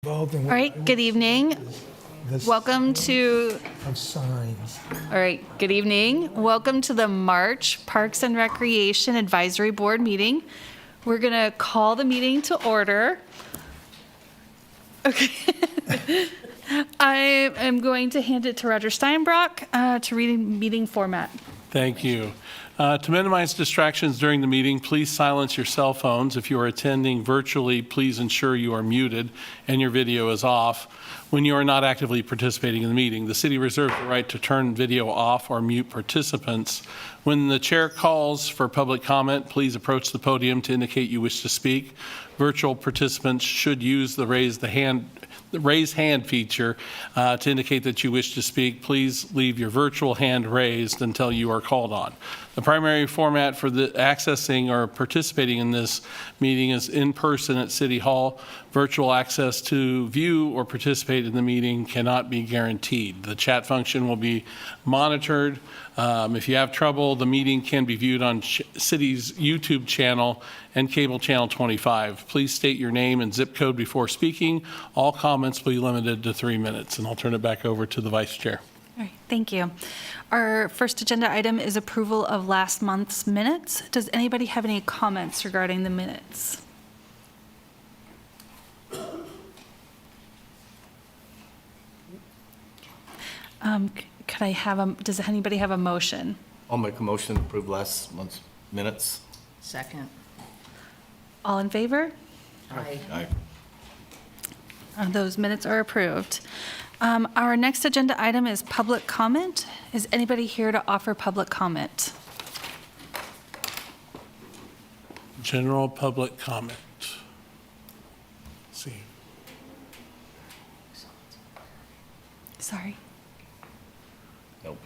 All right, good evening. Welcome to, of signs. all right, good evening. Welcome to the March Parks and Recreation Advisory Board meeting. We're going to call the meeting to order. Okay. I am going to hand it to Roger Steinbrock to read meeting format. Thank you. To minimize distractions during the meeting, please silence your cell phones. If you are attending virtually, please ensure you are muted and your video is off. When you are not actively participating in the meeting, the city reserves the right to turn video off or mute participants. When the chair calls for public comment, please approach the podium to indicate you wish to speak. Virtual participants should use the raise hand feature to indicate that you wish to speak. Please leave your virtual hand raised until you are called on. The primary format for the accessing or participating in this meeting is in person at City Hall. Virtual access to view or participate in the meeting cannot be guaranteed. The chat function will be monitored. If you have trouble, the meeting can be viewed on City's YouTube channel and cable channel 25. Please state your name and zip code before speaking. All comments will be limited to 3 minutes, and I'll turn it back over to the Vice Chair. All right, thank you. Our first agenda item is approval of last month's minutes. Does anybody have any comments regarding the minutes? Could I have does anybody have a motion? I'll make a motion to approve last month's minutes. Second. All in favor? Aye. Those minutes are approved. Our next agenda item is public comment. Is anybody here to offer public comment? General public comment. Let's see. Sorry. Nope.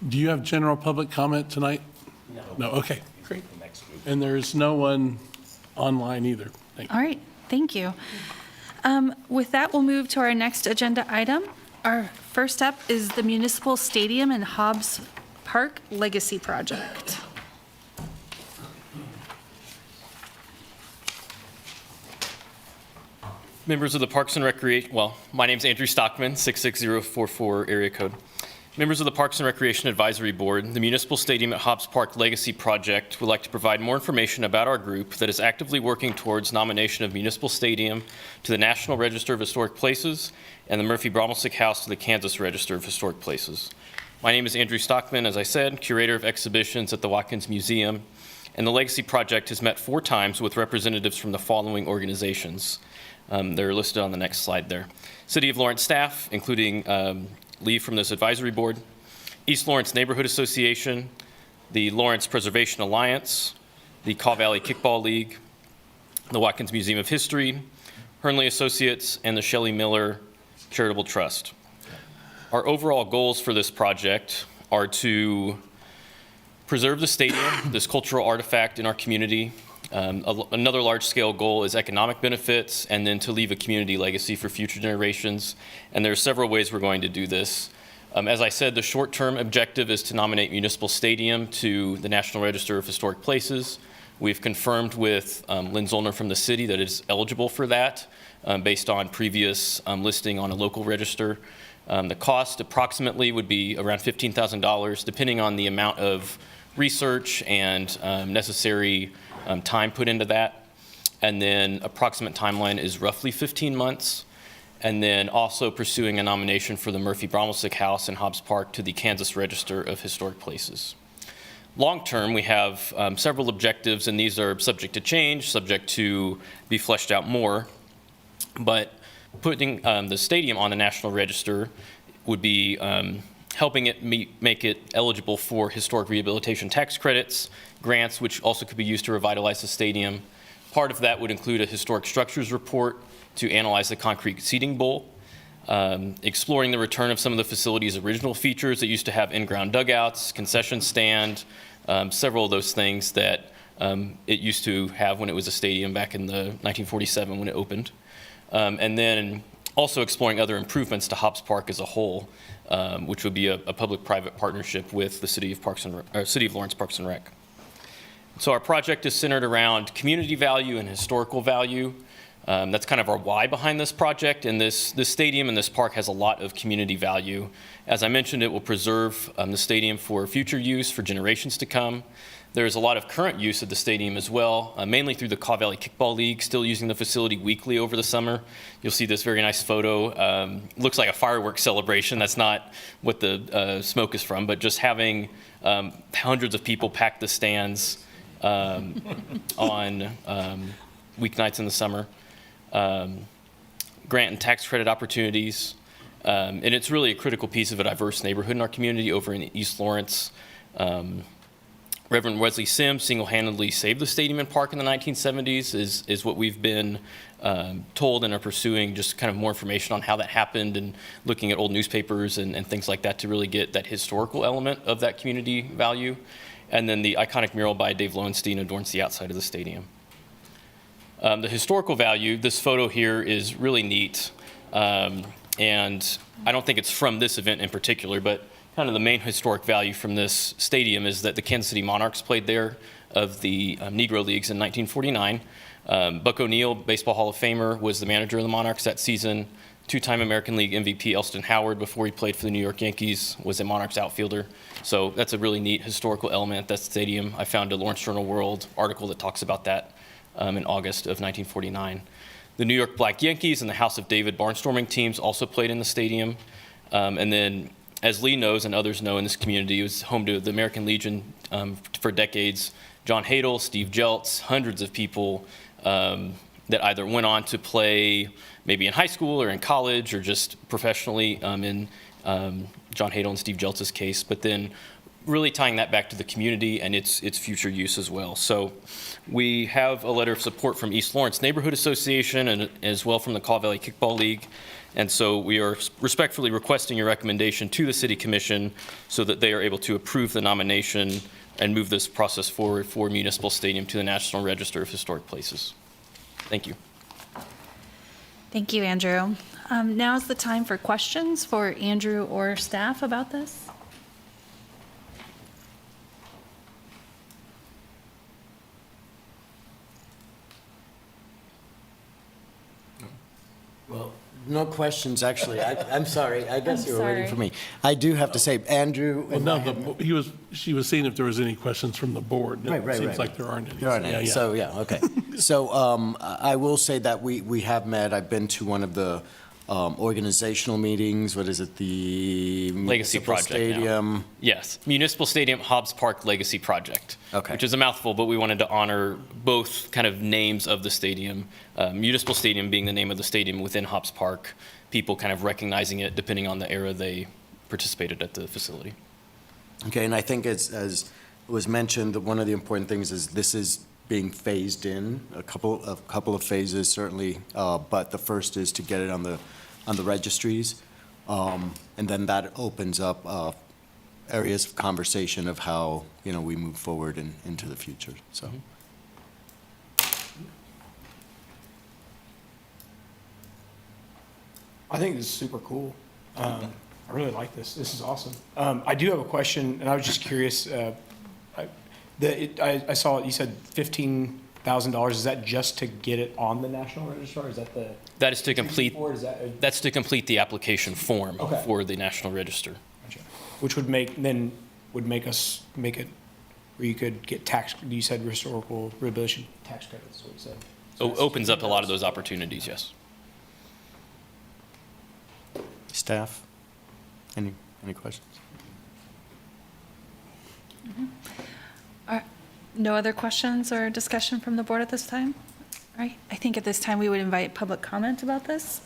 Do you have general public comment tonight? No. Okay, great. And there's no one online either. Thank you. All right, thank you. With that, we'll move to our next agenda item. Our first up is the Municipal Stadium and Hobbs Park Legacy Project. Members of the Parks and Recreation, well, my name's Andrew Stockmann, 66044 area code. Members of the Parks and Recreation Advisory Board, the Municipal Stadium at Hobbs Park Legacy Project would like to provide more information about our group that is actively working towards nomination of Municipal Stadium to the National Register of Historic Places and the Murphy-Bromlesick House to the Kansas Register of Historic Places. My name is Andrew Stockmann, as I said, curator of exhibitions at the Watkins Museum, and the Legacy Project has met 4 times with representatives from the following organizations. They're listed on the next slide there. City of Lawrence staff, including Lee from this advisory board, East Lawrence Neighborhood Association, the Lawrence Preservation Alliance, the Caw Valley Kickball League, the Watkins Museum of History, Hernley Associates, and the Shelley Miller Charitable Trust. Our overall goals for this project are to preserve the stadium, this cultural artifact in our community. Another large-scale goal is economic benefits, and then to leave a community legacy for future generations. And there are several ways we're going to do this. As I said, the short-term objective is to nominate Municipal Stadium to the National Register of Historic Places. We've confirmed with Lynn Zollner from the city that it's eligible for that based on previous listing on a local register. The cost approximately would be around $15,000, depending on the amount of research and necessary time put into that. And then approximate timeline is roughly 15 months. And then also pursuing a nomination for the Murphy-Bromlesick House in Hobbs Park to the Kansas Register of Historic Places. Long term, we have several objectives, and these are subject to change, subject to be fleshed out more. But putting the stadium on the National Register would be helping it make it eligible for historic rehabilitation tax credits, grants, which also could be used to revitalize the stadium. Part of that would include a historic structures report to analyze the concrete seating bowl, exploring the return of some of the facility's original features that used to have in-ground dugouts, concession stand, several of those things that it used to have when it was a stadium back in the 1947 when it opened. And then also exploring other improvements to Hobbs Park as a whole, which would be a public-private partnership with the City of Lawrence Parks and Rec. So our project is centered around community value and historical value. That's kind of our why behind this project, and this stadium and this park has a lot of community value. As I mentioned, it will preserve the stadium for future use for generations to come. There's a lot of current use of the stadium as well, mainly through the Kaw Valley Kickball League, still using the facility weekly over the summer. You'll see this very nice photo. Looks like a fireworks celebration. That's not what the smoke is from, but just having hundreds of people pack the stands on weeknights in the summer. Grant and tax credit opportunities. And it's really a critical piece of a diverse neighborhood in our community over in East Lawrence. Reverend Wesley Sims single-handedly saved the stadium and park in the 1970s is what we've been told, and are pursuing just kind of more information on how that happened and looking at old newspapers and things like that to really get that historical element of that community value. And then the iconic mural by Dave Lowenstein adorns the outside of the stadium. The historical value, this photo here is really neat. And I don't think it's from this event in particular, but kind of the main historic value from this stadium is that the Kansas City Monarchs played there of the Negro Leagues in 1949. Buck O'Neil, Baseball Hall of Famer, was the manager of the Monarchs that season. Two-time American League MVP Elston Howard, before he played for the New York Yankees, was a Monarchs outfielder. So that's a really neat historical element at that stadium. I found a Lawrence Journal World article that talks about that in August of 1949. The New York Black Yankees and the House of David barnstorming teams also played in the stadium. And then, as Lee knows and others know in this community, it was home to the American Legion for decades. John Hadel, Steve Jeltz, hundreds of people that either went on to play maybe in high school or in college or just professionally in John Hadel and Steve Jeltz's case, but then really tying that back to the community and its future use as well. So we have a letter of support from East Lawrence Neighborhood Association and as well from the Kaw Valley Kickball League. And so we are respectfully requesting your recommendation to the City Commission so that they are able to approve the nomination and move this process forward for Municipal Stadium to the National Register of Historic Places. Thank you. Thank you, Andrew. Now is the time for questions for Andrew or staff about this. Well, no questions, actually. I'm sorry. I guess I'm you were waiting sorry. for me. I do have to say, Andrew. Well, no, she was seeing if there was any questions from the board. Right. It seems like there aren't any. There aren't any. So, yeah, okay. So I will say that we have met. I've been to one of the organizational meetings. What is it? The Legacy Municipal Project now. Stadium. Yes, Municipal Stadium Hobbs Park Legacy Project. Okay. Which is a mouthful, but we wanted to honor both kind of names of the stadium. Municipal Stadium being the name of the stadium within Hobbs Park, people kind of recognizing it depending on the era they participated at the facility. Okay, and I think as was mentioned, that one of the important things is this is being phased in, a couple of phases certainly, but the first is to get it on the registries, and then that opens up areas of conversation of how we move forward into the future. So. I think this is super cool. I really like this. This is awesome. I do have a question, and I was just curious. I saw you said $15,000. Is that just to get it on the National Register, or is that the? That is to complete. Or is that That's to complete the application form Okay. for the National Register. Gotcha. Which would make us make it where you could get tax. You said historical rehabilitation tax credits. Is what you said. So that's- Opens up a lot of those opportunities. Yes. Staff, any questions? No other questions or discussion from the board at this time? All right, I think at this time we would invite public comment about this.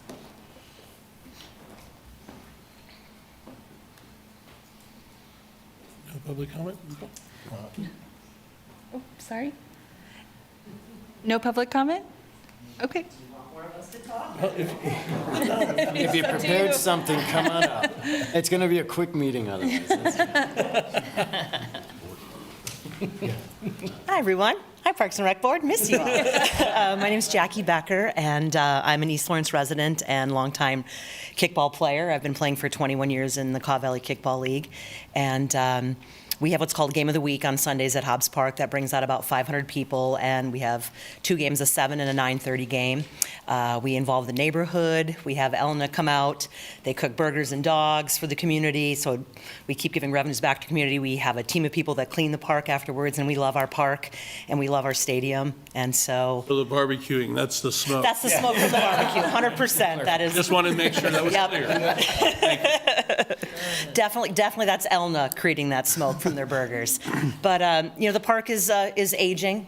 No public comment? Oh, sorry. No public comment? Okay. If you prepared something, come on up. It's going to be a quick meeting otherwise. Hi, everyone. Hi, Parks and Rec Board. Miss you all. My name is Jackie Becker, and I'm an East Lawrence resident and longtime kickball player. I've been playing for 21 years in the Kaw Valley Kickball League. And We have what's called Game of the Week on Sundays at Hobbs Park. That brings out about 500 people, and we have 2 games, a 7 and a 9:30 game. We involve the neighborhood. We have Elna come out. They cook burgers and dogs for the community, so we keep giving revenues back to the community. We have a team of people that clean the park afterwards, and we love our park, and we love our stadium, and so So the barbecuing, that's the smoke. that's the smoke from the barbecue, 100%. That is. Just wanted to make sure that was Yep. clear. Definitely, that's Elna creating that smoke from their burgers. But the park is aging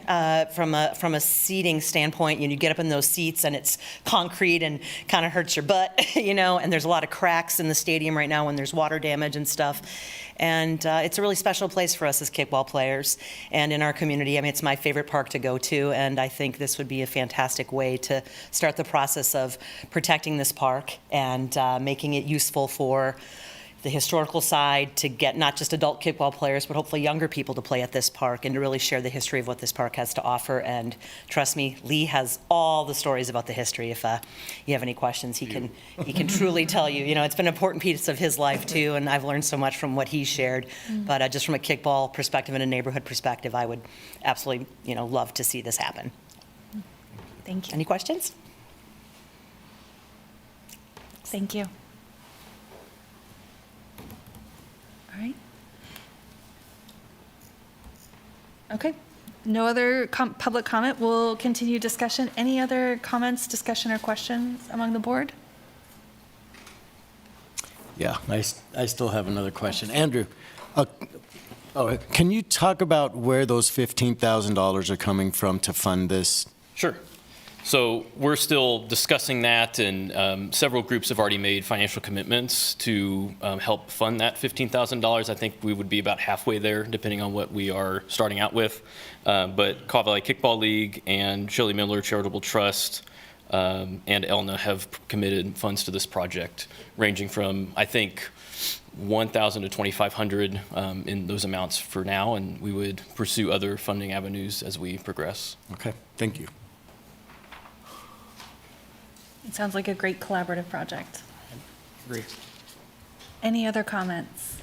from a seating standpoint. You get up in those seats and it's concrete and kind of hurts your butt, And there's a lot of cracks in the stadium right now when there's water damage and stuff. And it's a really special place for us as kickball players and in our community. I mean, it's my favorite park to go to, and I think this would be a fantastic way to start the process of protecting this park and making it useful for the historical side, to get not just adult kickball players, but hopefully younger people to play at this park and to really share the history of what this park has to offer. And trust me, Lee has all the stories about the history. If you have any questions, he can truly tell you. It's been an important piece of his life too, and I've learned so much from what he shared. But just from a kickball perspective and a neighborhood perspective, I would absolutely, love to see this happen. Thank you. Any questions? Thank you. All right. Okay. No other public comment. We'll continue discussion. Any other comments, discussion, or questions among the board? Yeah, I still have another question. Andrew, can you talk about where those $15,000 are coming from to fund this? Sure. So we're still discussing that, and several groups have already made financial commitments to help fund that $15,000. I think we would be about halfway there, depending on what we are starting out with. But Caw Valley Kickball League and Shirley Miller Charitable Trust and Elna have committed funds to this project, ranging from, I think, $1,000 to $2,500 in those amounts for now, and we would pursue other funding avenues as we progress. Okay, thank you. It sounds like a great collaborative project. Agree. Any other comments?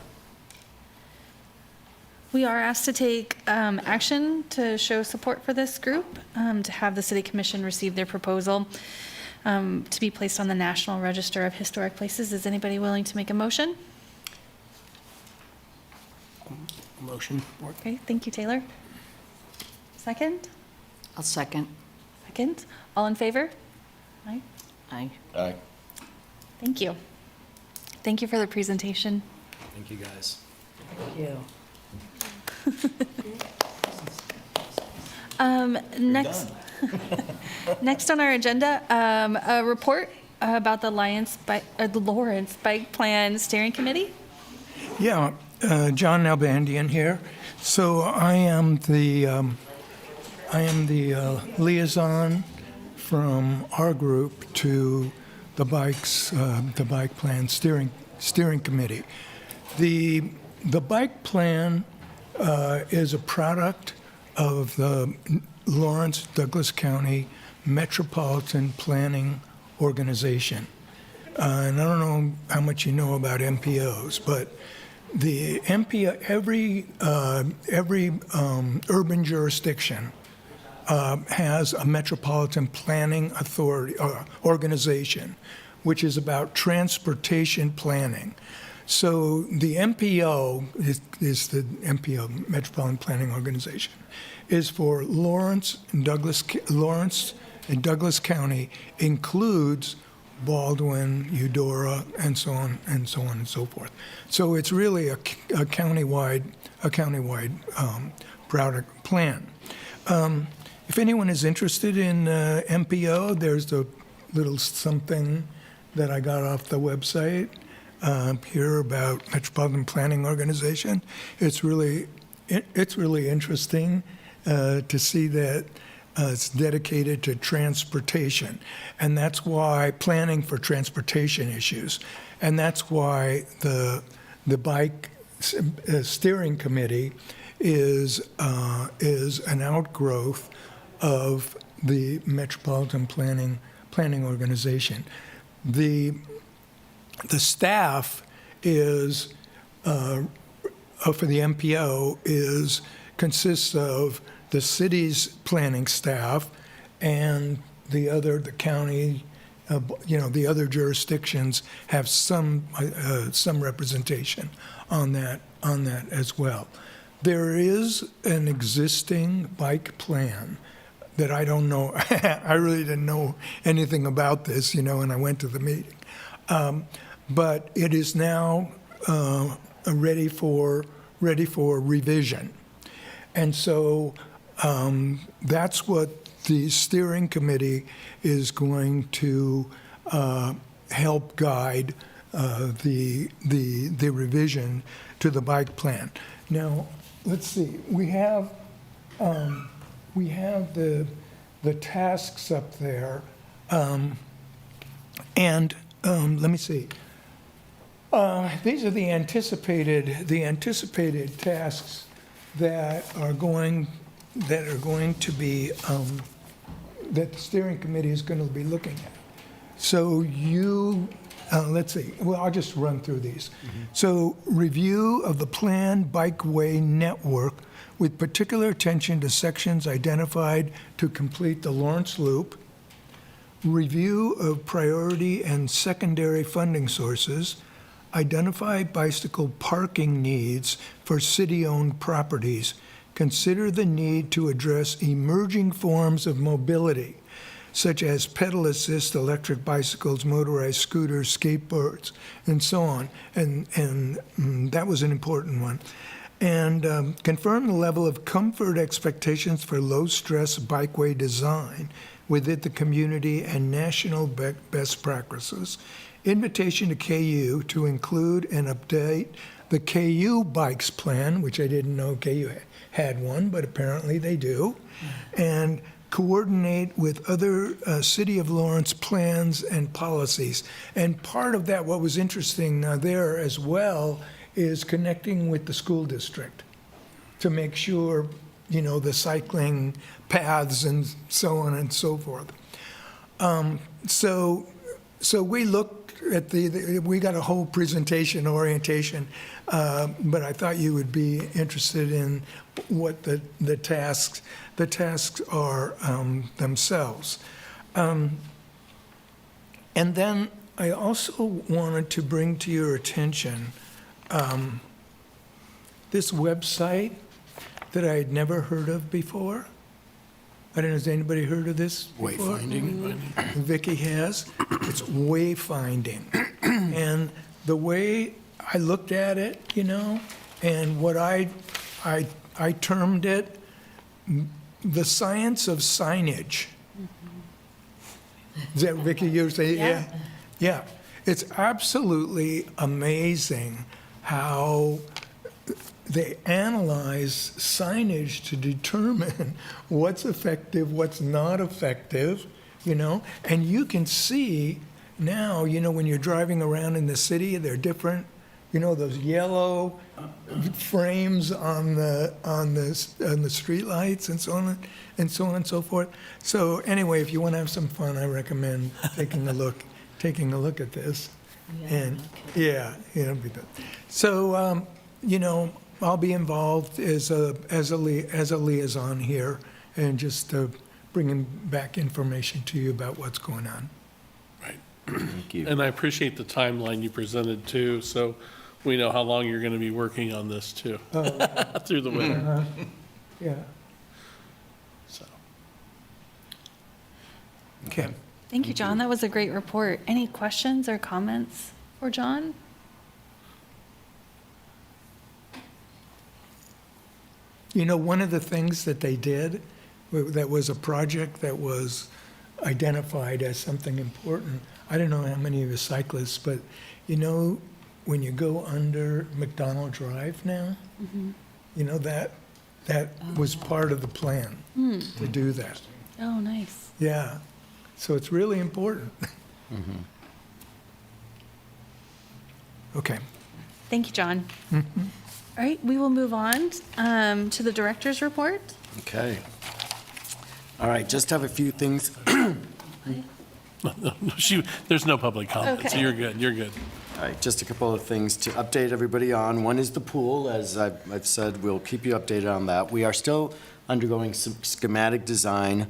We are asked to take action to show support for this group, to have the City Commission receive their proposal to be placed on the National Register of Historic Places. Is anybody willing to make a motion? Motion. Okay, thank you, Taylor. Second? I'll second. Second. All in favor? Aye. Aye. Aye. Thank you. Thank you for the presentation. Thank you, guys. Thank you. Next on our agenda, a report about the Lawrence Bike Plan Steering Committee. Yeah, John Nalbandian here. So I am the liaison from our group to the bike plan steering committee. The bike plan is a product of the Lawrence Douglas County Metropolitan Planning Organization. And I don't know how much you know about MPOs, but the MPO, every urban jurisdiction has a metropolitan planning authority organization, which is about transportation planning. So the MPO is the MPO, Metropolitan Planning Organization, is for Lawrence and Douglas County, includes Baldwin, Eudora, and so on and so forth. So it's really a countywide product plan. If anyone is interested in MPO, there's a little something that I got off the website here about Metropolitan Planning Organization. It's really interesting to see that it's dedicated to transportation, and that's why planning for transportation issues, and that's why the bike steering committee is an outgrowth of the Metropolitan Planning Organization. The staff is for the MPO consists of the city's planning staff and the county, the other jurisdictions have some representation on that as well. There is an existing bike plan that I don't know. I really didn't know anything about this, and I went to the meeting. But it is now ready for revision. And so that's what the steering committee is going to help guide the revision to the bike plan. Now, let's see. We have the tasks up there, and let me see. These are the anticipated tasks that are going to be that the steering committee is going to be looking at. So let's see. Well, I'll just run through these. So review of the planned bikeway network with particular attention to sections identified to complete the Lawrence Loop. Review of priority and secondary funding sources. Identify bicycle parking needs for city-owned properties. Consider the need to address emerging forms of mobility, such as pedal assist electric bicycles, motorized scooters, skateboards, and so on. And that was an important one. And confirm the level of comfort expectations for low-stress bikeway design within the community and national best practices. Invitation to KU to include and update the KU bikes plan, which I didn't know KU had one, but apparently they do, and coordinate with other City of Lawrence plans and policies. And part of that, what was interesting there as well, is connecting with the school district to make sure, the cycling paths and so on and so forth. So we looked at we got a whole presentation orientation, but I thought you would be interested in what the tasks are themselves. And then I also wanted to bring to your attention this website that I had never heard of before. I don't know, has anybody heard of this before? Wayfinding. Vicky has. It's wayfinding. And the way I looked at it, and what I termed it, the science of signage. Is that, Vicky, you're saying? Yeah. Yeah. It's absolutely amazing how they analyze signage to determine what's effective, what's not effective, and you can see now, when you're driving around in the city, they're different, those yellow frames on the streetlights and so on and so forth. So anyway, if you want to have some fun, I recommend taking a look at this. And yeah, it'll be good. So I'll be involved as a liaison here, and just bringing back information to you about what's going on. Right. Thank you. And I appreciate the timeline you presented too, so we know how long you're going to be working on this too, through the winter. Yeah. So. Okay. Thank you, John. That was a great report. Any questions or comments for John? One of the things that they did, that was a project that was identified as something important. I don't know how many of you cyclists, but when you go under McDonald Drive now, that was part of the plan to do that. Oh, nice. Yeah. So it's really important. Okay. Thank you, John. All right, we will move on to the director's report. Okay. All right, just have a few things. There's no public comment, so Okay. you're good, you're good. All right, just a couple of things to update everybody on. One is the pool. As I've said, we'll keep you updated on that. We are still undergoing some schematic design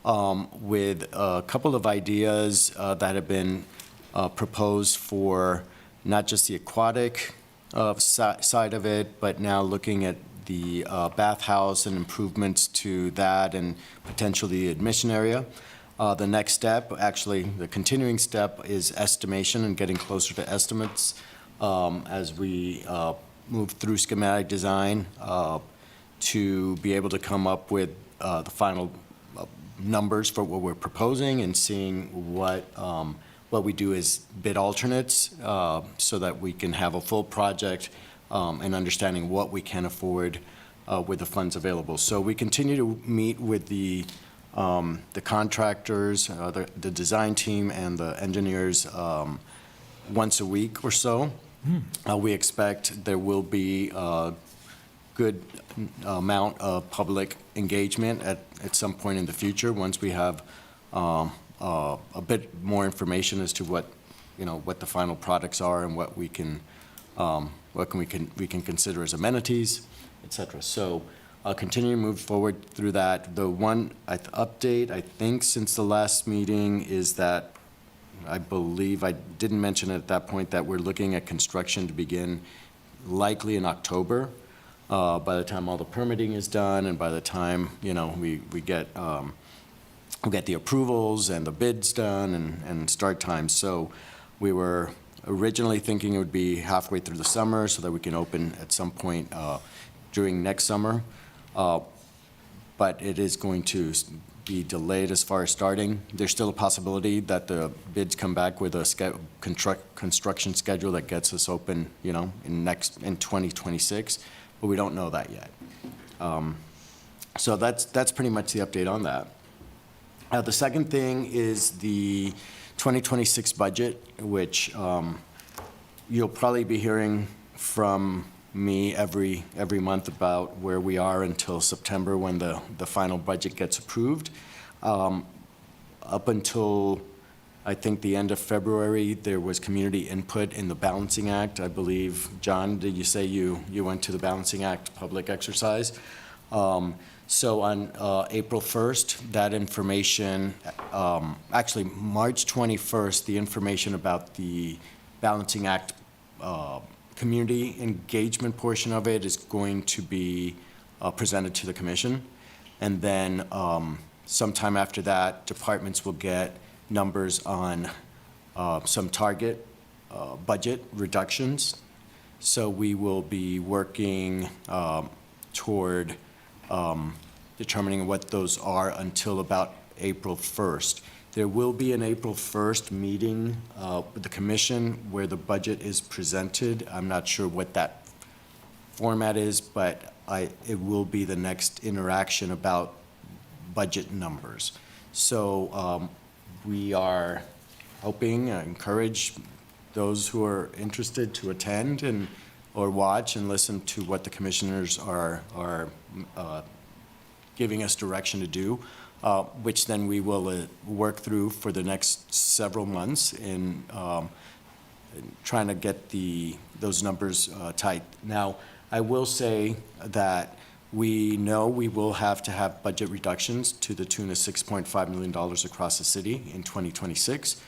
with a couple of ideas that have been proposed for not just the aquatic side of it, but now looking at the bathhouse and improvements to that and potentially the admission area. The next step, actually, the continuing step is estimation and getting closer to estimates as we move through schematic design to be able to come up with the final numbers for what we're proposing and seeing what we do is bid alternates so that we can have a full project and understanding what we can afford with the funds available. So we continue to meet with the contractors, the design team, and the engineers once a week or so. We expect there will be a good amount of public engagement at some point in the future once we have a bit more information as to what the final products are and what we can consider as amenities, et cetera. So continue to move forward through that. The one update, I think, since the last meeting is that I believe I didn't mention it at that point that we're looking at construction to begin likely in October. By the time all the permitting is done and by the time, we get the approvals and the bids done and start time. So we were originally thinking it would be halfway through the summer so that we can open at some point during next summer. But it is going to be delayed as far as starting. There's still a possibility that the bids come back with a construction schedule that gets us open, in 2026, but we don't know that yet. So that's pretty much the update on that. The second thing is the 2026 budget, which you'll probably be hearing from me every month about where we are until September when the final budget gets approved. Up until, I think, the end of February, there was community input in the Balancing Act. I believe, John, did you say you went to the Balancing Act public exercise? So on April 1st, that information, actually March 21st, the information about the Balancing Act community engagement portion of it is going to be presented to the commission. And then sometime after that, departments will get numbers on some target budget reductions. So we will be working toward determining what those are until about April 1st. There will be an April 1st meeting with the commission where the budget is presented. I'm not sure what that format is, but it will be the next interaction about budget numbers. So we are hoping, encourage those who are interested to attend or watch and listen to what the commissioners are giving us direction to do. Which then we will work through for the next several months in trying to get those numbers tight. Now, I will say that we know we will have to have budget reductions to the tune of $6.5 million across the city in 2026.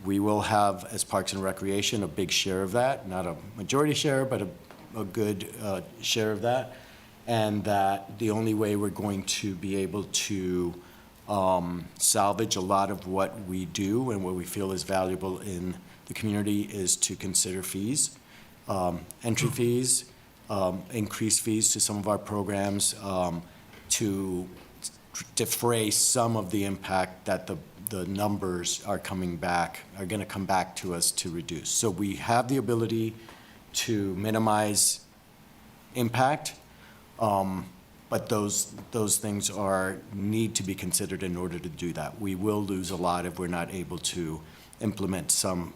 We will have, as Parks and Recreation, a big share of that, not a majority share, but a good share of that. And that the only way we're going to be able to salvage a lot of what we do and what we feel is valuable in the community is to consider fees, entry fees, increased fees to some of our programs to defray some of the impact that the numbers are going to come back to us to reduce. So we have the ability to minimize impact, but those things need to be considered in order to do that. We will lose a lot if we're not able to implement some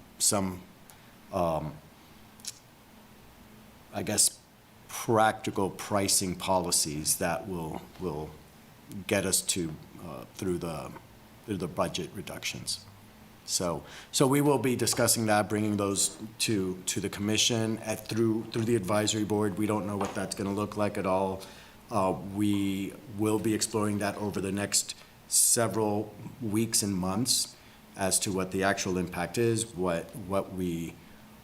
I guess, practical pricing policies that will get us to through the budget reductions. So we will be discussing that, bringing those to the commission through the advisory board. We don't know what that's going to look like at all. We will be exploring that over the next several weeks and months as to what the actual impact is, what we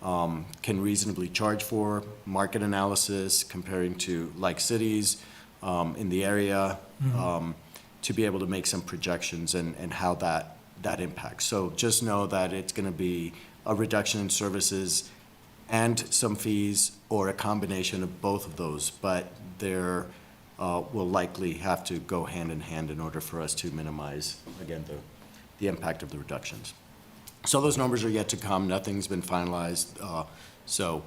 can reasonably charge for, market analysis, comparing to like cities in the area, to be able to make some projections and how that impacts. So just know that it's going to be a reduction in services and some fees, or a combination of both of those, but there will likely have to go hand in hand in order for us to minimize, again, the impact of the reductions. So those numbers are yet to come. Nothing's been finalized. So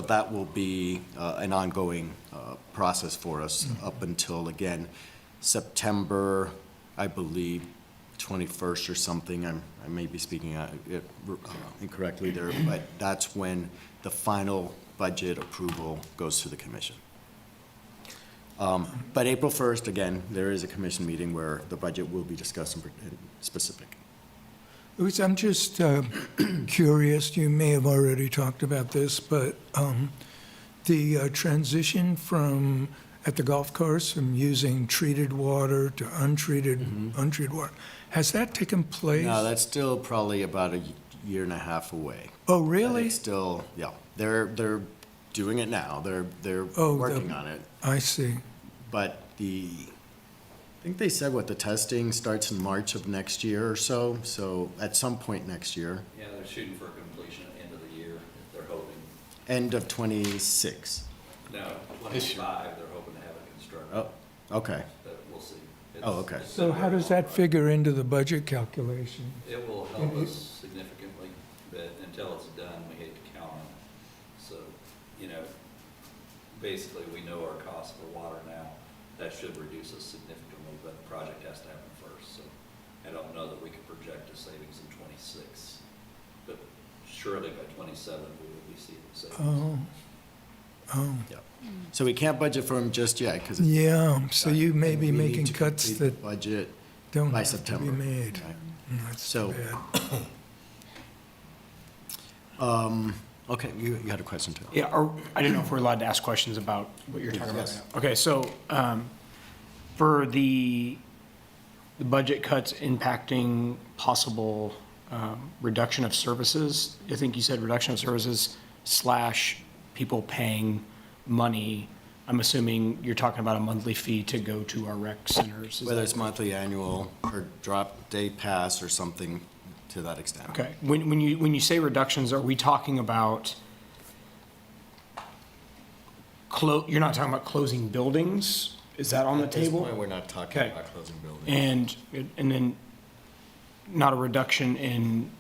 that will be an ongoing process for us up until, again, September, I believe, 21st or something. I may be speaking incorrectly there, but that's when the final budget approval goes to the commission. But April 1st, again, there is a commission meeting where the budget will be discussed in specific. Luis, I'm just curious, you may have already talked about this, but the transition from, at the golf course, from using treated water to untreated water, has that taken place? No, that's still probably about a year and a half away. Oh, But really? it's still, yeah, they're doing it now. They're working on it. I see. But I think they said the testing starts in March of next year or so at some point next year, Yeah, they're shooting for completion at the end of the year, they're hoping. end of '26. No, 25, they're hoping to have it constructed, Oh, okay. but we'll see. Oh, okay. So how does that figure into the budget calculation? It will help us significantly, but until it's done, we hate to count on it. So, basically, we know our cost for water now. That should reduce us significantly, but the project has to happen first. So I don't know that we could project a savings in '26, but surely by '27, we will be seeing savings. Yeah. So we can't budget for them just yet because Yeah, so you may be we need making to cuts complete that the budget don't by have to September. be made. Right. That's So- too bad. Okay, you had a question too. Yeah, I didn't know if we're allowed to ask questions about what you're talking about. Yes. Okay, so for the budget cuts impacting possible reduction of services, I think you said reduction of services / people paying money, I'm assuming you're talking about a monthly fee to go to our rec centers. Is Whether that- it's monthly, annual, or drop day pass or something to that extent. Okay, when you say reductions, are we talking about, you're not talking about closing buildings? Is that on the At this table? point, we're not talking Okay. about closing buildings. And then not a reduction in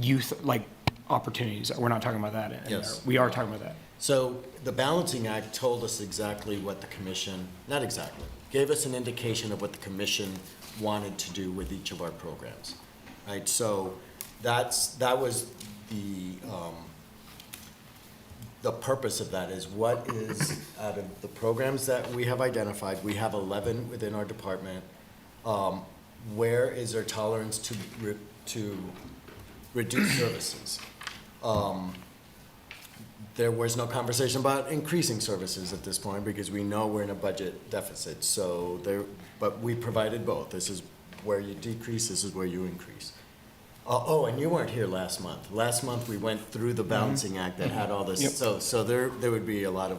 youth, like, opportunities? We're not talking about that in there. Yes. We are talking about that. So the Balancing Act told us exactly what the commission, not exactly, gave us an indication of what the commission wanted to do with each of our programs, right? So that was the purpose of that is what is out of the programs that we have identified, we have 11 within our department, where is there tolerance to reduce services? There was no conversation about increasing services at this point because we know we're in a budget deficit. So but we provided both. This is where you decrease, this is where you increase. And you weren't here last month. Last month, we went through the Balancing Act that had all this. Yep. So there would be a lot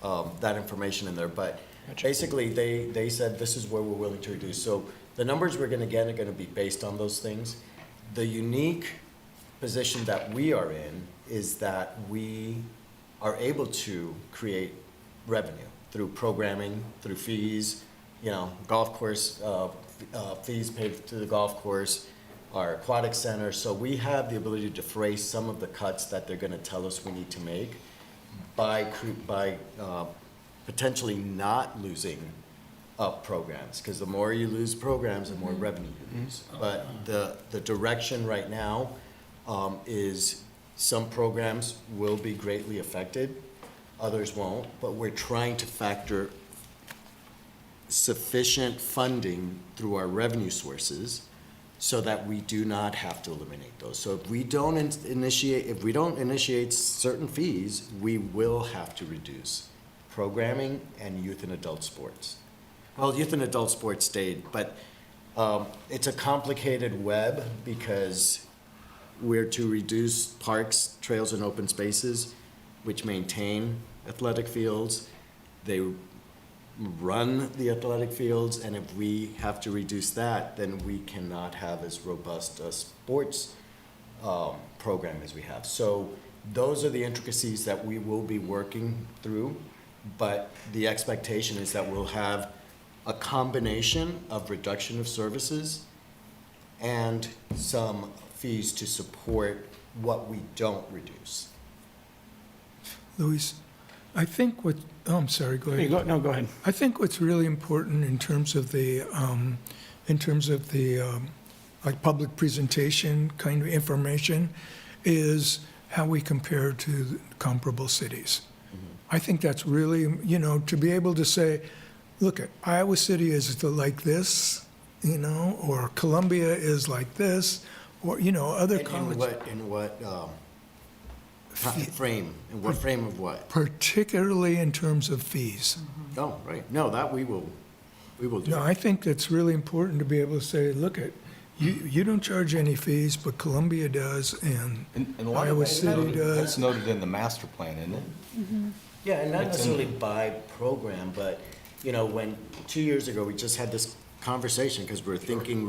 of that information in there. But Gotcha. basically, they said this is where we're willing to reduce. So the numbers we're going to get are going to be based on those things. The unique position that we are in is that we are able to create revenue through programming, through fees, golf course, fees paid to the golf course, our aquatic center. So we have the ability to defray some of the cuts that they're going to tell us we need to make by potentially not losing programs, because the more you lose programs, the more revenue you lose. But the direction right now is some programs will be greatly affected, others won't, but we're trying to factor sufficient funding through our revenue sources so that we do not have to eliminate those. So if we don't initiate certain fees, we will have to reduce programming and youth and adult sports. Well, youth and adult sports stayed, but it's a complicated web because we're to reduce parks, trails, and open spaces, which maintain athletic fields. They run the athletic fields, and if we have to reduce that, then we cannot have as robust a sports program as we have. So those are the intricacies that we will be working through, but the expectation is that we'll have a combination of reduction of services and some fees to support what we don't reduce. Luis, I think what, oh, I'm sorry, go There you ahead. go, no, go ahead. I think what's really important in terms of the, like, public presentation kind of information is how we compare to comparable cities. I think that's really, to be able to say, look, Iowa City is like this, or Columbia is like this, or, other colleges. In what frame? In what frame of what? Particularly in terms of fees. Oh, right. No, that we will do. No, I think that's really important to be able to say, look, you don't charge any fees, but Columbia does, and a lot of Iowa that- City That's does. noted in the master plan, isn't it? Yeah, and not necessarily by program, but, when 2 years ago, we just had this conversation because we're thinking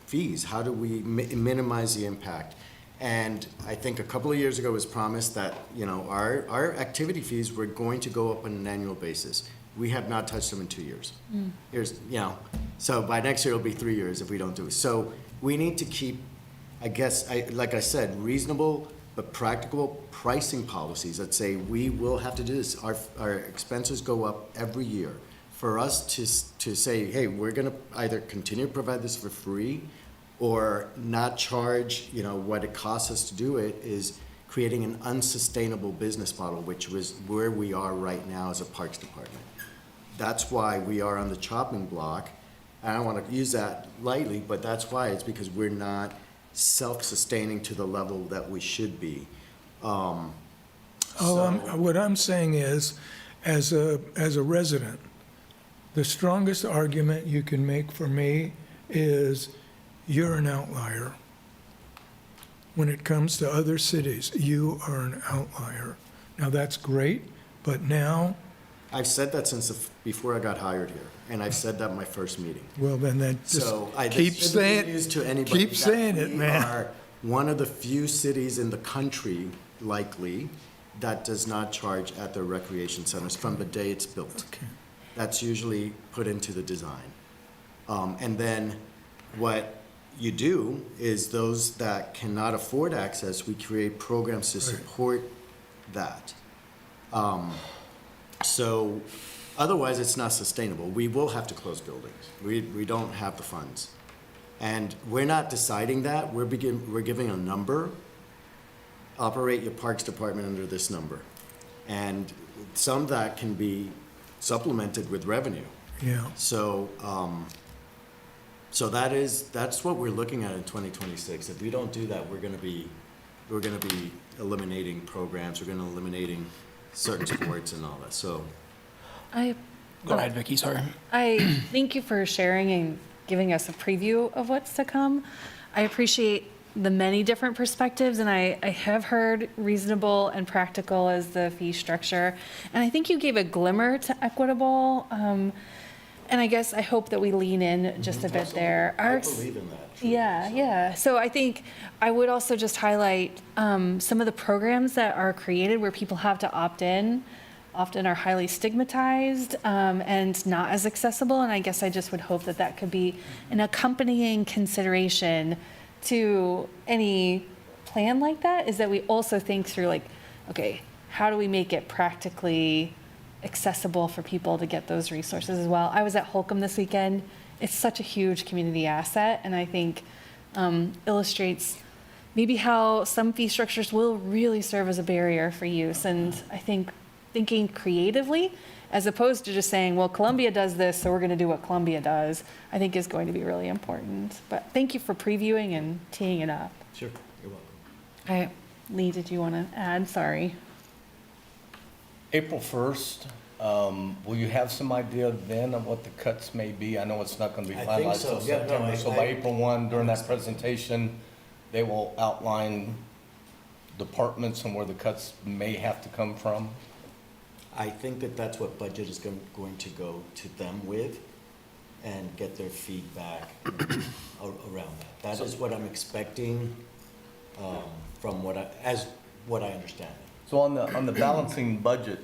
fees, how do we minimize the impact? And I think a couple of years ago it was promised that, our activity fees were going to go up on an annual basis. We have not touched them in 2 years. Here's, so by next year it'll be 3 years if we don't do it. So we need to keep, like I said, reasonable but practical pricing policies that say we will have to do this. Our expenses go up every year. For us to say, hey, we're gonna either continue to provide this for free or not charge, what it costs us to do it, is creating an unsustainable business model, which was where we are right now as a parks department. That's why we are on the chopping block. I don't want to use that lightly, but that's why. It's because we're not self-sustaining to the level that we should be. What I'm saying is, as a resident, the strongest argument you can make for me is you're an outlier. When it comes to other cities, you are an outlier. Now, that's great, but now, I've said that since before I got hired here, and I've said that in my first meeting. well, then that just So I keep this shouldn't be saying, news to anybody keep that saying it, we man. are one of the few cities in the country, likely, that does not charge at their recreation centers from the day it's built. Okay. That's usually put into the design. And then what you do is those that cannot afford access, we create programs to support that. So otherwise, it's not sustainable. We will have to close buildings. We don't have the funds. And we're not deciding that. We're giving a number. Operate your parks department under this number. And some of that can be supplemented with revenue. Yeah. So, that's what we're looking at in 2026. If we don't do that, we're gonna be eliminating programs, we're gonna eliminating certain sports and all that, so. Go ahead, Vicki, sorry. I thank you for sharing and giving us a preview of what's to come. I appreciate the many different perspectives, and I have heard reasonable and practical as the fee structure. And I think you gave a glimmer to equitable, and I guess I hope that we lean in just a bit there. I believe in that. truly. Yeah. So I think I would also just highlight some of the programs that are created where people have to opt in, often are highly stigmatized and not as accessible. And I guess I just would hope that that could be an accompanying consideration to any plan like that, is that we also think through, like, okay, how do we make it practically accessible for people to get those resources as well. I was at Holcomb this weekend. It's such a huge community asset, and I think illustrates maybe how some fee structures will really serve as a barrier for use. And I think thinking creatively as opposed to just saying, well, Columbia does this, so we're going to do what Columbia does, I think is going to be really important. But thank you for previewing and teeing it up. Sure, you're welcome. All right, Lee, did you want to add? Sorry. April 1st, will you have some idea then of what the cuts may be? I know it's not going to be I think finalized so. till Yeah, no, September, so by I- April 1, during that presentation, they will outline departments and where the cuts may have to come from? I think that that's what budget is going to go to them with and get their feedback around that. That is what I'm expecting from what I understand. So on the balancing budget,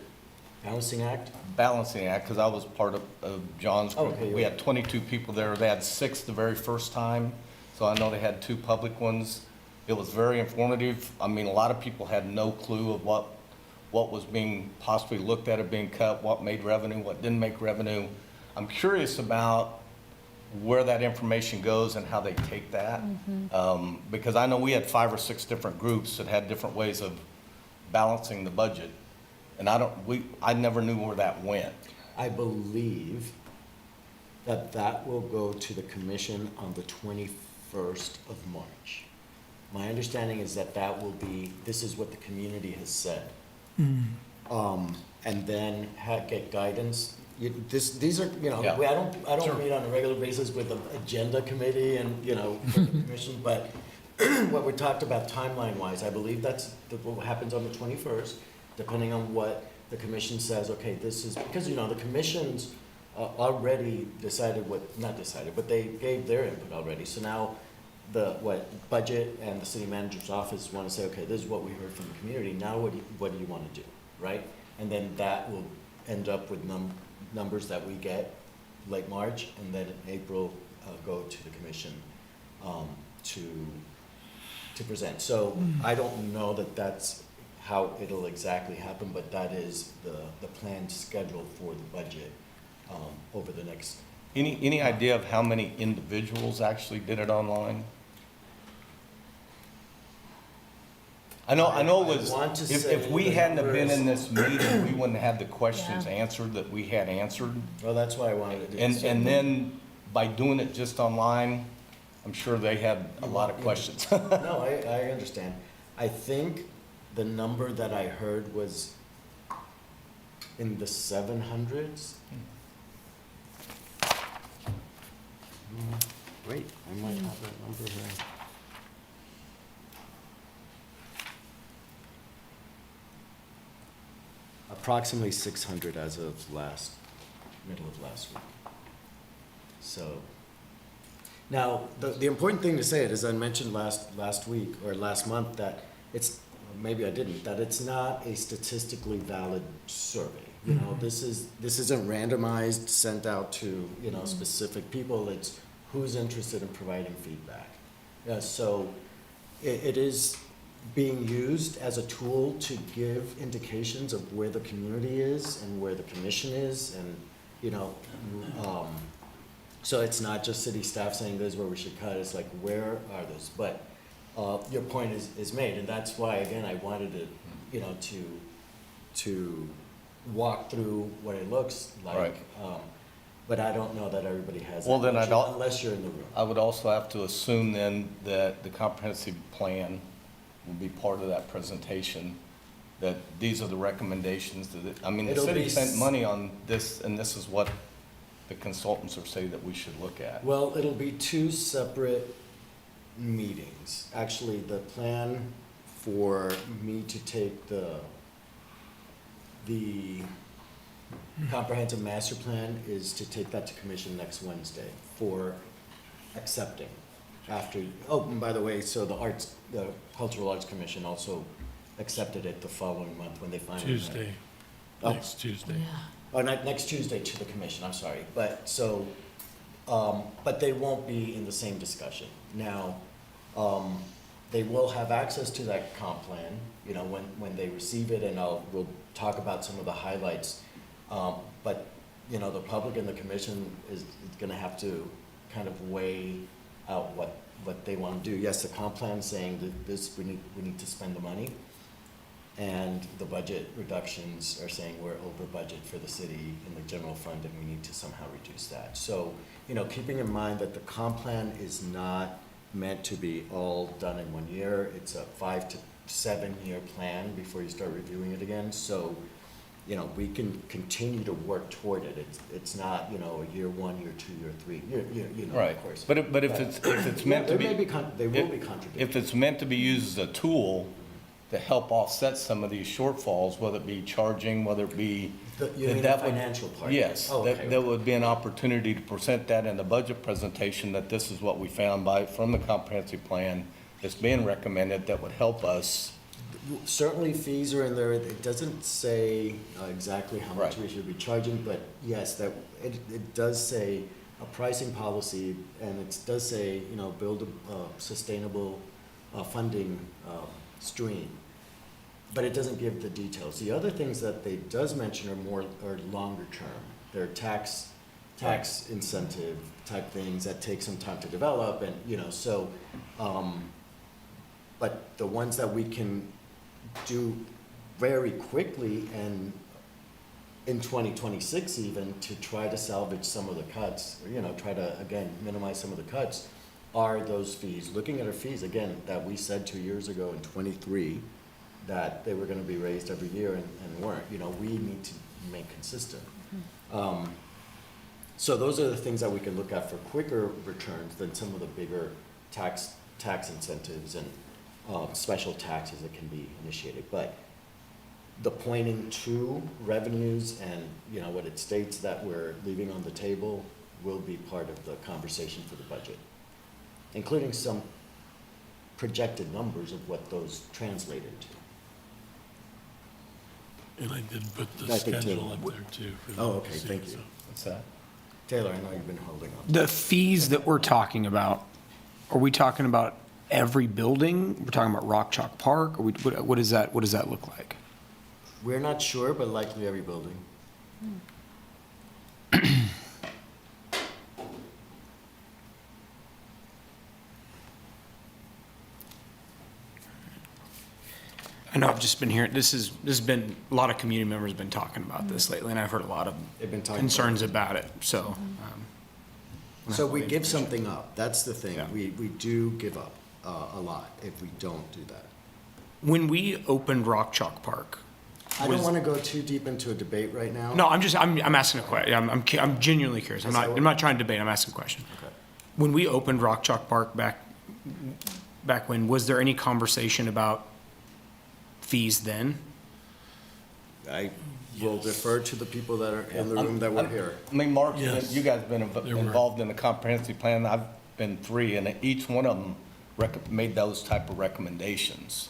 Balancing Act? balancing act, because I was part of John's group. Okay, We yeah. had 22 people there. They had 6 the very first time, so I know they had 2 public ones. It was very informative. I mean, a lot of people had no clue of what was being possibly looked at or being cut, what made revenue, what didn't make revenue. I'm curious about where that information goes and how they take that. Because I know we had 5 or 6 different groups that had different ways of balancing the budget. And I never knew where that went. I believe that will go to the commission on the 21st of March. My understanding is that will be, this is what the community has said. And then get guidance. These are, Yeah. I don't meet on a regular basis with the agenda committee and, for the commission, but what we talked about timeline-wise, I believe that's what happens on the 21st, depending on what the commission says, okay, this is, because, the commission's already decided not decided, but they gave their input already. So now budget and the city manager's office want to say, okay, this is what we heard from the community. Now what do you want to do, right? And then that will end up with numbers that we get late March, and then in April go to the commission to present. So I don't know that that's how it'll exactly happen, but that is the planned schedule for the budget over the next. Any idea of how many individuals actually did it online? I know it was, I want to if say we the hadn't have been in numbers. this meeting, we wouldn't have had the questions Yeah. answered that we had answered. Well, that's why I wanted to do And this. then by doing it just online, I'm sure they had a lot of questions. No, I understand. I think the number that I heard was in the 700s. Wait, I might have that number here. Approximately 600 as of middle of last week. So, now, the important thing to say, as I mentioned last week or last month, that it's, maybe I didn't, that it's not a statistically valid survey. This isn't randomized, sent out to, specific people. It's who's interested in providing feedback. So it is being used as a tool to give indications of where the community is and where the commission is, and, so it's not just city staff saying this is where we should cut, it's like, where are those? But your point is made, and that's why, again, I wanted to, to walk through what it looks like. Right. But I don't know that everybody has Well, that then unless you're in the room. I would also have to assume then that the comprehensive plan will be part of that presentation, that these are the recommendations the It'll city be spent money on this, and this is what the consultants are saying that we should look at. Well, it'll be 2 separate meetings. Actually, the plan for me to take the comprehensive master plan is to take that to commission next Wednesday for accepting after, and by the way, so the Cultural Arts Commission also accepted it the following month when they finally met. Tuesday, Oh. next Tuesday. Oh, not next Tuesday to the commission, I'm sorry. But so, but they won't be in the same discussion. Now, they will have access to that comp plan, when they receive it, and we'll talk about some of the highlights. But, the public and the commission is gonna have to kind of weigh out what they want to do. Yes, the comp plan saying that we need to spend the money. and the budget reductions are saying we're over budget for the city in the general fund, and we need to somehow reduce that. So, keeping in mind that the comp plan is not meant to be all done in 1 year, it's a 5 to 7 year plan before you start reviewing it again. So, we can continue to work toward it. It's not, a year 1, year 2, year 3, Right. of course. But if it's meant to be. They will be contradictory. If it's meant to be used as a tool to help offset some of these shortfalls, whether it be charging, whether it be. You mean the that would- financial part? Yes, Oh, okay. that would be an opportunity to present that in the budget presentation, that this is what we found from the comprehensive plan that's being recommended that would help us. Certainly fees are in there. It doesn't say exactly how much Right. we should be charging, but yes, it does say a pricing policy, and it does say, build a sustainable funding stream. But it doesn't give the details. The other things that they does mention are longer term. They're tax incentive type things that take some time to develop, and, so, but the ones that we can do very quickly and in 2026 even, to try to salvage some of the cuts, or, try to, again, minimize some of the cuts, are those fees. Looking at our fees, again, that we said 2 years ago in '23, that they were gonna be raised every year and weren't, we need to remain consistent. So those are the things that we can look at for quicker returns than some of the bigger tax incentives and special taxes that can be initiated. But the pointing to revenues and, what it states that we're leaving on the table will be part of the conversation for the budget, including some projected numbers of what those translated to. And I did put the I think schedule too. up there too. for Oh, them okay, to see, thank you. so. What's that? Taylor, I know you've been holding on. The fees that we're talking about, are we talking about every building? We're talking about Rock Chalk Park? Or what does that look like? We're not sure, but likely every building. I know I've just been hearing, this has been, a lot of community members have been talking about this lately, and I've heard a lot of They've been talking concerns about it, so. So we give something up. That's the thing. Yeah. We do give up a lot if we don't do that. When we opened Rock Chalk Park, I don't want to go too deep into a debate right now. no, I'm asking a question, I'm genuinely curious, I'm not trying to debate, I'm asking a question. Okay. When we opened Rock Chalk Park back when, was there any conversation about fees then? I will defer to the people that are in the room that were here. I mean, Mark, Yes. you guys have been There were. involved in the comprehensive plan. I've been 3, and each one of them made those type of recommendations.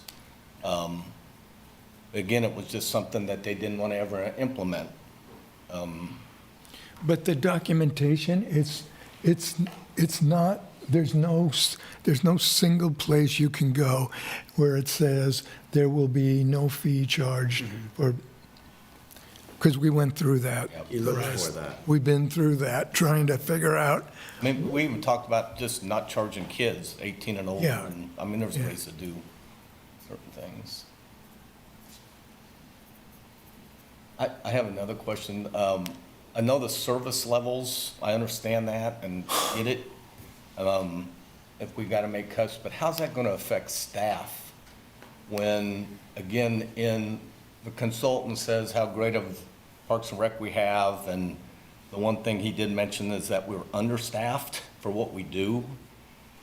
Again, it was just something that they didn't want to ever implement. But the documentation, it's not, there's no single place you can go where it says there will be no fee charged, or, because we went through that. You look for that. We've been through that, trying to figure out, I mean, we even talked about just not charging kids 18 and older. Yeah. And, I mean, there's Yeah. ways to do certain things. I have another question. I know the service levels, I understand that and get it, if we got to make cuts, but how's that going to affect staff when, again, the consultant says how great of Parks and Rec we have, and the one thing he did mention is that we're understaffed for what we do.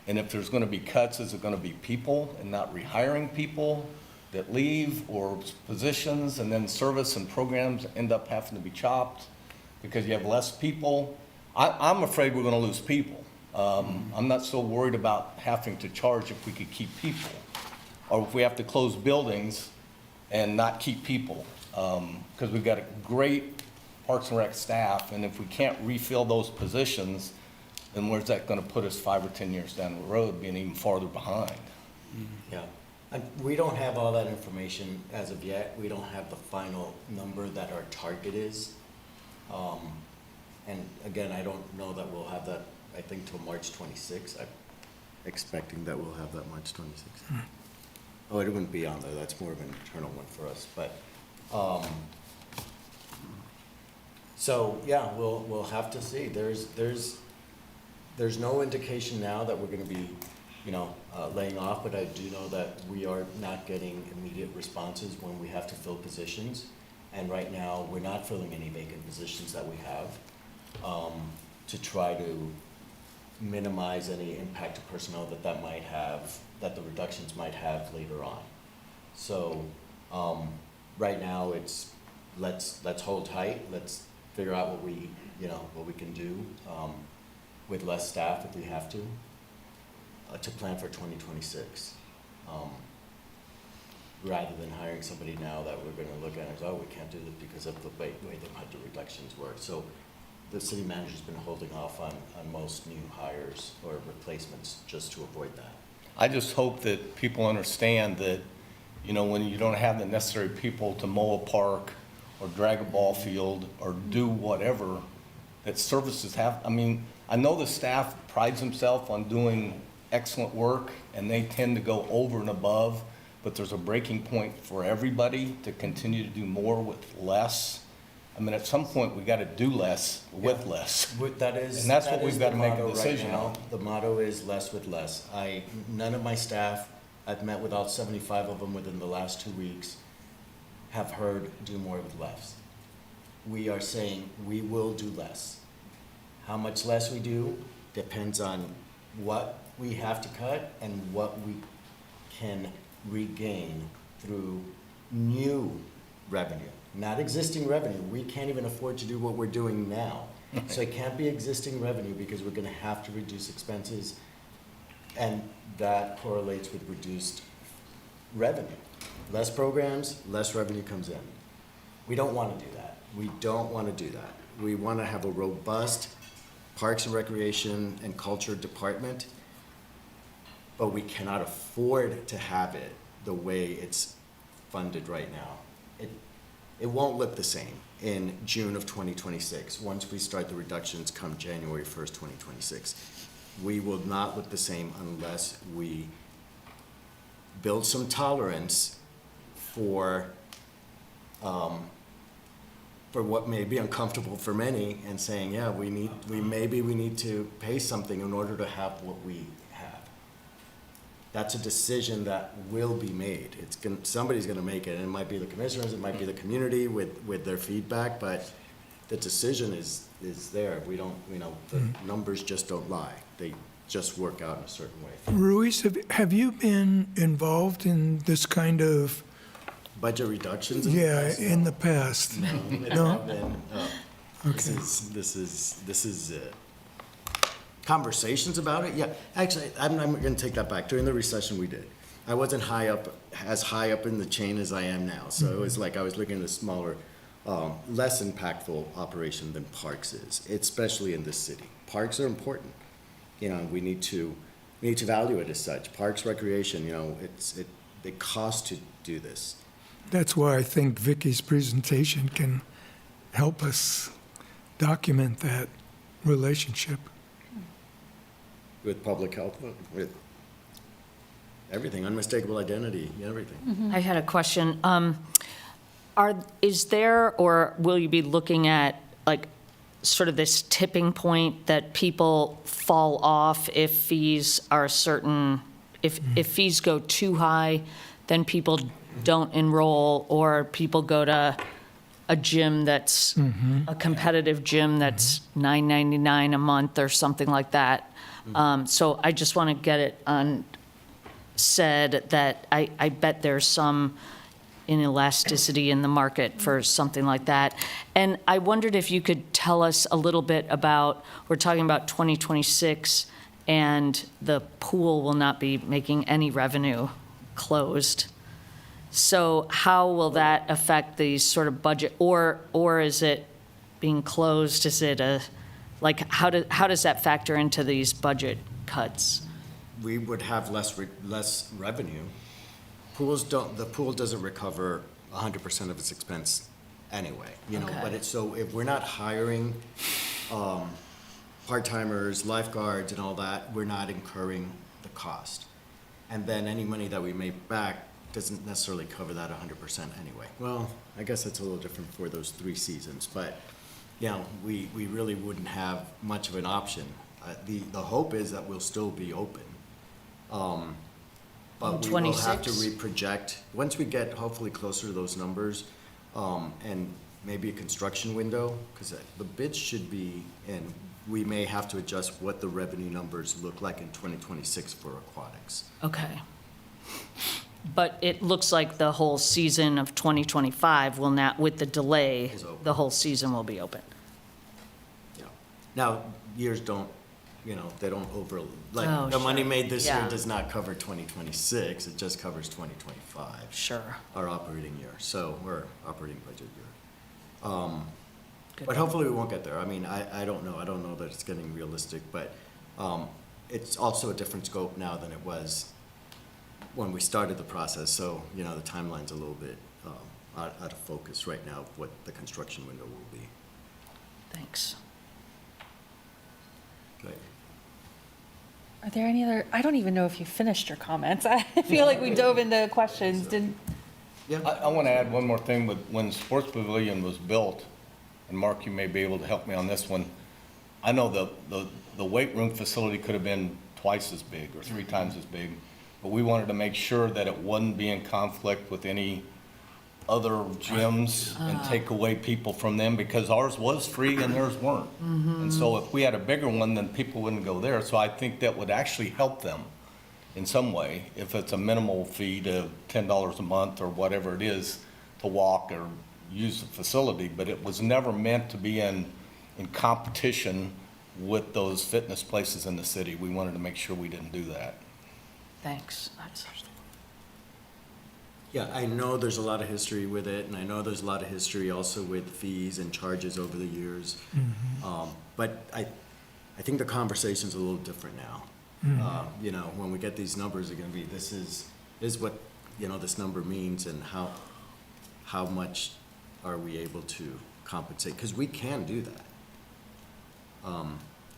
And if there's going to be cuts, is it going to be people and not rehiring people that leave, or positions, and then service and programs end up having to be chopped because you have less people? I'm afraid we're going to lose people. I'm not so worried about having to charge if we could keep people, or if we have to close buildings and not keep people, because we've got a great Parks and Rec staff, and if we can't refill those positions, then where's that going to put us 5 or 10 years down the road, being even farther behind? Yeah. And we don't have all that information as of yet. We don't have the final number that our target is. And again, I don't know that we'll have that, I think, till March 26th. I'm expecting that we'll have that March 26th. Oh, it wouldn't be on there, that's more of an internal one for us, but, so, yeah, we'll have to see. There's no indication now that we're gonna be, laying off, but I do know that we are not getting immediate responses when we have to fill positions. And right now, we're not filling any vacant positions that we have, to try to minimize any impact to personnel that might have, that the reductions might have later on. So, right now, it's, let's hold tight, let's figure out what we can do, with less staff if we have to plan for 2026. Rather than hiring somebody now that we're gonna look at and say, oh, we can't do this because of the way the budget reductions work. So the city manager's been holding off on most new hires or replacements just to avoid that. I just hope that people understand that, when you don't have the necessary people to mow a park or drag a ball field or do whatever, that services have, I know the staff prides themselves on doing excellent work and they tend to go over and above, but there's a breaking point for everybody to continue to do more with less. At some point, we gotta do less with less. That is. And that's that what we've is gotta the make a motto right decision now. on. The motto is less with less. None of my staff, I've met with all 75 of them within the last 2 weeks, have heard do more with less. We are saying we will do less. How much less we do depends on what we have to cut and what we can regain through new revenue, not existing revenue. We can't even afford to do what we're doing now. So it can't be existing revenue because we're gonna have to reduce expenses, and that correlates with reduced revenue. Less programs, less revenue comes in. We don't wanna do that. We don't wanna do that. We wanna have a robust Parks and Recreation and Culture department, but we cannot afford to have it the way it's funded right now. It won't look the same in June of 2026, once we start the reductions come January 1st, 2026. We will not look the same unless we build some tolerance for what may be uncomfortable for many, and saying, yeah, we need to pay something in order to have what we have. That's a decision that will be made. Somebody's gonna make it, and it might be the commissioners, it might be the community with their feedback, but the decision is there. We don't, the numbers just don't lie. They just work out in a certain way. Ruiz, have you been involved in this kind of, Budget reductions? in the past? No? This is conversations about it. Yeah, actually, I'm going to take that back. During the recession, we did. I wasn't as high up in the chain as I am now. So it was like I was looking at a smaller, less impactful operation than Parks is, especially in this city. Parks are important. We need to value it as such. Parks, recreation, it costs to do this. That's why I think Vicky's presentation can help us document that relationship. With public health, with everything, unmistakable identity, everything. I had a question. Is there, or will you be looking at, sort of this tipping point that people fall off if fees are certain, if fees go too high, then people don't enroll, or people go to a gym that's a competitive gym that's $9.99 a month or something like that. So I just want to get it said that I bet there's some inelasticity in the market for something like that. And I wondered if you could tell us a little bit about, we're talking about 2026, and the pool will not be making any revenue, closed. So how will that affect the sort of budget, or is it being closed? Is it how does that factor into these budget cuts? We would have less revenue. The pool doesn't recover 100% of its expense anyway, Okay. But so if we're not hiring part-timers, lifeguards and all that, we're not incurring the cost. And then any money that we make back doesn't necessarily cover that 100% anyway. Well, I guess it's a little different for those 3 seasons, but, you know, we really wouldn't have much of an option. The hope is that we'll still be open. But we will have to 26? reproject, once we get hopefully closer to those numbers, and maybe a construction window, because the bids should be in, we may have to adjust what the revenue numbers look like in 2026 for aquatics. Okay. But it looks like the whole season of 2025 will now, with the delay, Is open. the whole season will be open. Yeah. Now, years don't, you know, they don't over, Oh, like, the money sure. made this year Yeah. does not cover 2026, it just covers 2025. Sure. Our operating year, so, or operating budget year. Good. But hopefully we won't get there. I mean, I don't know that it's getting realistic, but it's also a different scope now than it was when we started the process, so, you know, the timeline's a little bit out of focus right now, of what the construction window will be. Thanks. Right. Are there any other, I don't even know if you finished your comments. I feel like we dove into questions, didn't, I want to add one more thing, but when Sports Pavilion was built, and Mark, you may be able to help me on this one, I know the weight room facility could have been twice as big or 3 times as big, but we wanted to make sure that it wouldn't be in conflict with any other gyms and take away people from them, because ours was free and theirs weren't. And so if we had a bigger one, then people wouldn't go there. So I think that would actually help them in some way, if it's a minimal fee to $10 a month or whatever it is to walk or use the facility, but it was never meant to be in competition with those fitness places in the city. We wanted to make sure we didn't do that. Thanks. That's- Yeah, I know there's a lot of history with it, and I know there's a lot of history also with fees and charges over the years. But I think the conversation's a little different now. You know, when we get these numbers, are gonna be, this is what, you know, this number means, and how much are we able to compensate? Because we can do that.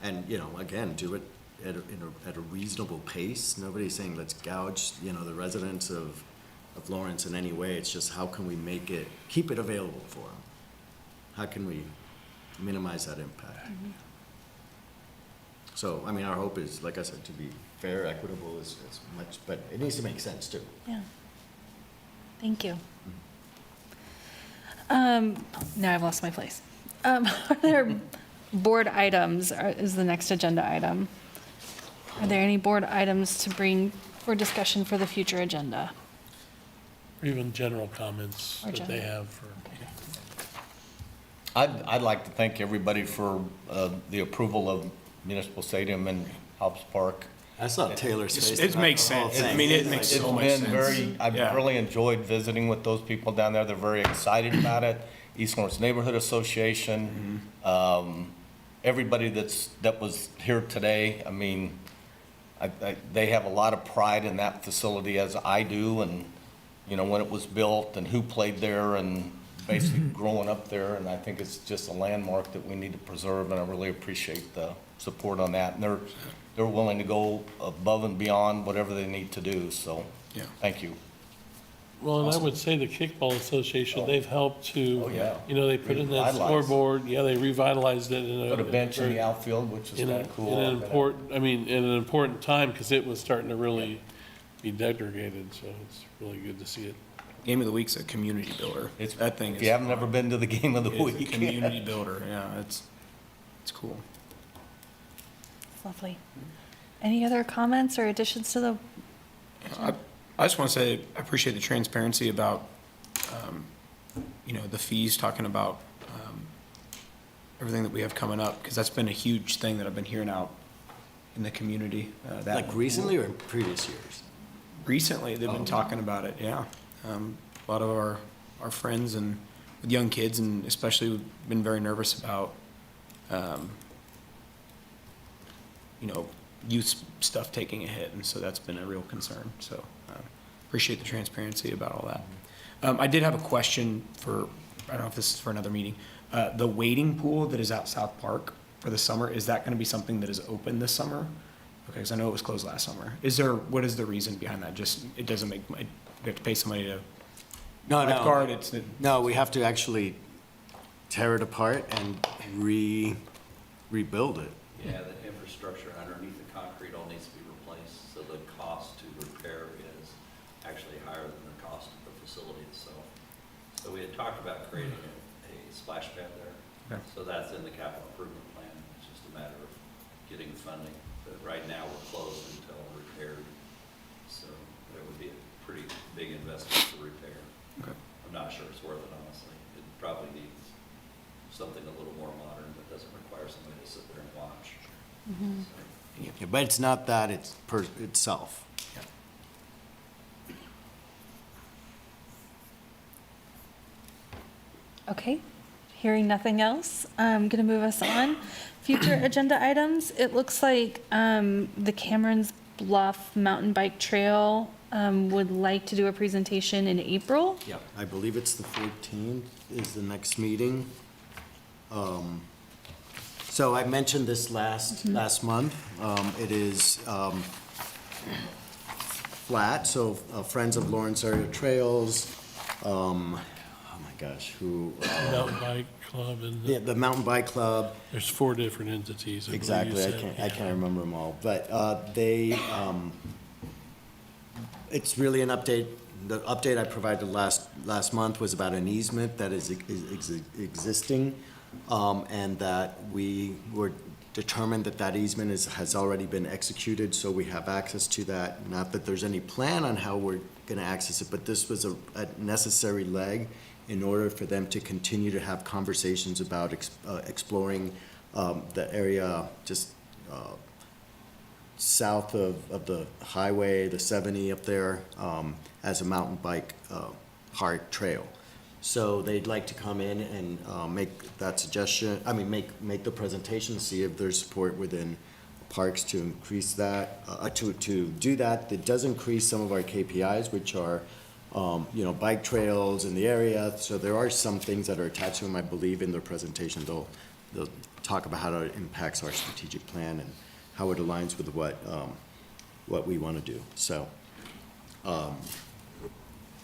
And, you know, again, do it at a reasonable pace. Nobody's saying let's gouge, you know, the residents of Lawrence in any way. It's just how can we make it, keep it available for them? How can we minimize that impact? So, I mean, our hope is, like I said, to be fair, equitable as much, but it needs to make sense too. yeah. Thank you. Now I've lost my place. Are there board items, is the next agenda item? Are there any board items to bring for discussion for the future agenda? Or even general comments Or that they general. have for. I'd like to thank everybody for the approval of Municipal Stadium and Hobbs Park. I saw Taylor's face. It makes sense. I mean, it makes so much sense. I've Yeah. really enjoyed visiting with those people down there. They're very excited about it. East Lawrence Neighborhood Association, everybody that was here today, I mean, they have a lot of pride in that facility, as I do, and, you know, when it was built and who played there and basically growing up there, and I think it's just a landmark that we need to preserve, and I really appreciate the support on that. And they're willing to go above and beyond whatever they need to do, so, Yeah. thank you. Well, and I would say the Kickball Association, they've helped to, Oh, yeah. you know, they put in that Revitalize. scoreboard, yeah, they revitalized it in Put a bench in very- the outfield, which is in kind of cool. an important, I mean, in an important time, because it was starting to really be degraded, so it's really good to see it. Game of the Week's a community builder. It's, That thing if is you haven't fun. ever been to the game of the It's a week. community builder, yeah, it's cool. It's lovely. Any other comments or additions to the, I just want to say, I appreciate the transparency about, you know, the fees, talking about everything that we have coming up, because that's been a huge thing that I've been hearing out in the community. That Like recently or in previous years? Recently, they've been talking about it, yeah. A lot of our friends and with young kids, and especially we've been very nervous about, you know, youth stuff taking a hit, and so that's been a real concern. So appreciate the transparency about all that. I did have a question for, I don't know if this is for another meeting. The wading pool that is out South Park for the summer, is that going to be something that is open this summer? Okay, because I know it was closed last summer. What is the reason behind that? Just, it doesn't make, We have to pay somebody to No, lifeguard, no. it's the, No, we have to actually tear it apart and rebuild it. Yeah, the infrastructure underneath the concrete all needs to be replaced, so the cost to repair is actually higher than the cost of the facility itself. So we had talked about creating a splash pad there. Okay. So that's in the capital improvement plan. It's just a matter of getting the funding. But right now, we're closed until repaired. So it would be a pretty big investment to repair. okay. I'm not sure it's worth it, honestly. It probably needs something a little more modern that doesn't require somebody to sit there and watch. So, Yeah, but it's not that, it's itself. Okay, hearing nothing else, I'm going to move us on. Future agenda items, it looks like the Cameron's Bluff Mountain Bike Trail would like to do a presentation in April. Yeah, I believe it's the 14th is the next meeting. So I mentioned this last month. It is flat, so Friends of Lawrence Area Trails, oh my gosh, Mountain Bike Club, and yeah, the Mountain Bike Club. there's 4 different entities. I believe you Exactly, said. I can't remember them all, but they, it's really an update. The update I provided last month was about an easement that is existing, and that we were determined that that easement has already been executed, so we have access to that. Not that there's any plan on how we're gonna access it, but this was a necessary leg in order for them to continue to have conversations about exploring the area just south of the highway, the 70 up there, as a mountain bike hard trail. So they'd like to come in and make that suggestion, make the presentation, see if there's support within parks to increase that, to do that. It does increase some of our KPIs, which are, bike trails in the area. So there are some things that are attached to them, I believe, in their presentation. They'll talk about how it impacts our strategic plan and how it aligns with what we want to do.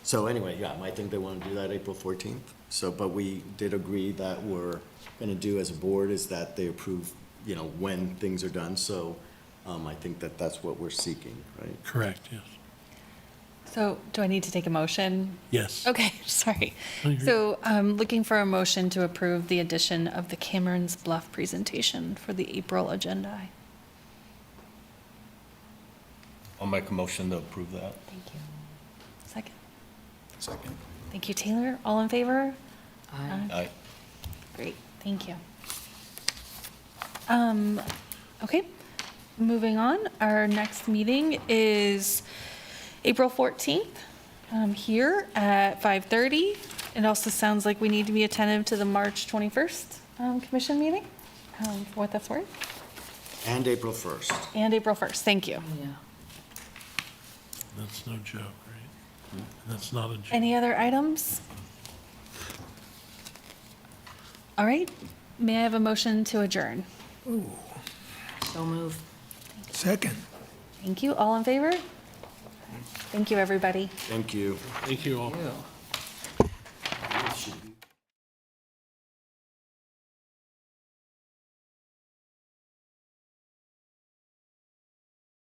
So anyway, yeah, I think they want to do that April 14th. So, but we did agree that we're going to do as a board is that they approve, when things are done. So I think that that's what we're seeking, right? Correct, yes. So do I need to take a motion? Yes. Okay, sorry. No, you're- So I'm looking for a motion to approve the addition of the Cameron's Bluff presentation for the April agenda. I'll make a motion to approve that. Thank you. Second. Second. Thank you, Taylor. All in favor? Aye. Great, thank you. Okay, moving on. Our next meeting is April 14th, here at 5:30. It also sounds like we need to be attentive to the March 21st commission meeting, for what that's worth, And April 1st. and April 1st. Thank you. Yeah. That's no joke, right? That's not a joke. Any other items? All right, may I have a motion to adjourn? So move. Second. Thank you. All in favor? Thank you, everybody. Thank you. Thank you all. You.